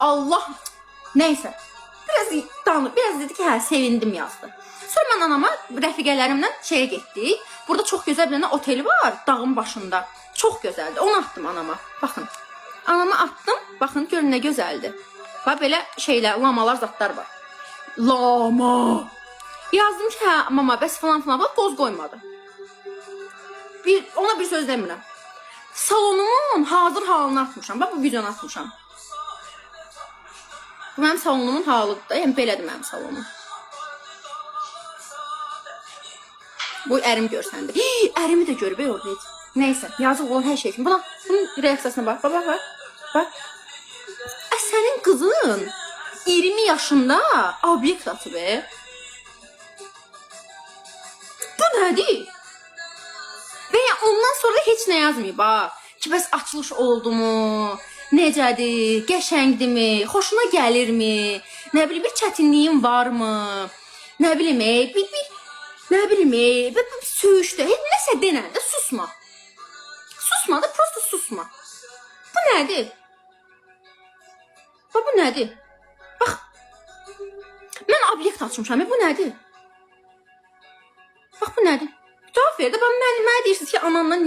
Allah, neyse. Biraz dedi ki, hə, sevindim yazdı. Sonra mən anama rəfiqələrimlə şeye getdik. Burada çox gözəl bir dənə oteli var, dağın başında. Çox gözəldir. Onu attım anama. Baxın. Anama attım. Baxın, görün nə gözəldir. Bax belə şeylər, lamalar, zatlar var. Lama. Yazdım ki, hə, mama, bəs falan falan, bax, qoz qoymadı. Ona bir söz demirəm. Salonumun hazır halını atmışam. Bax, bu videonu atmışam. Bu mənim salonumun halıdır da. Yəni, belədir mənim salonum. Bu ərim görsəndir. Ərimi də görüb, orada heç. Neyse, yazıq olan hər şey kimi. Bunun reaksiyasına bax. Bax. Sənin qızın 20 yaşında obyekt atıb. Bu nədir? Və ya ondan sonra heç nə yazmayıb ha. Ki bəs açılış oldu mu? Necədir? Qəşəngdirmi? Xoşuna gəlirmi? Nə bilim, bir çətinliyin varmı? Nə bilim, bir söyüşdə. Nəsə denəndə susma. Susma da, prosto susma. Bu nədir? Bax, bu nədir? Bax, mən obyekt açmışam. Bu nədir? Bax, bu nədir? Cavab ver də, mənə deyirsiniz ki, ananla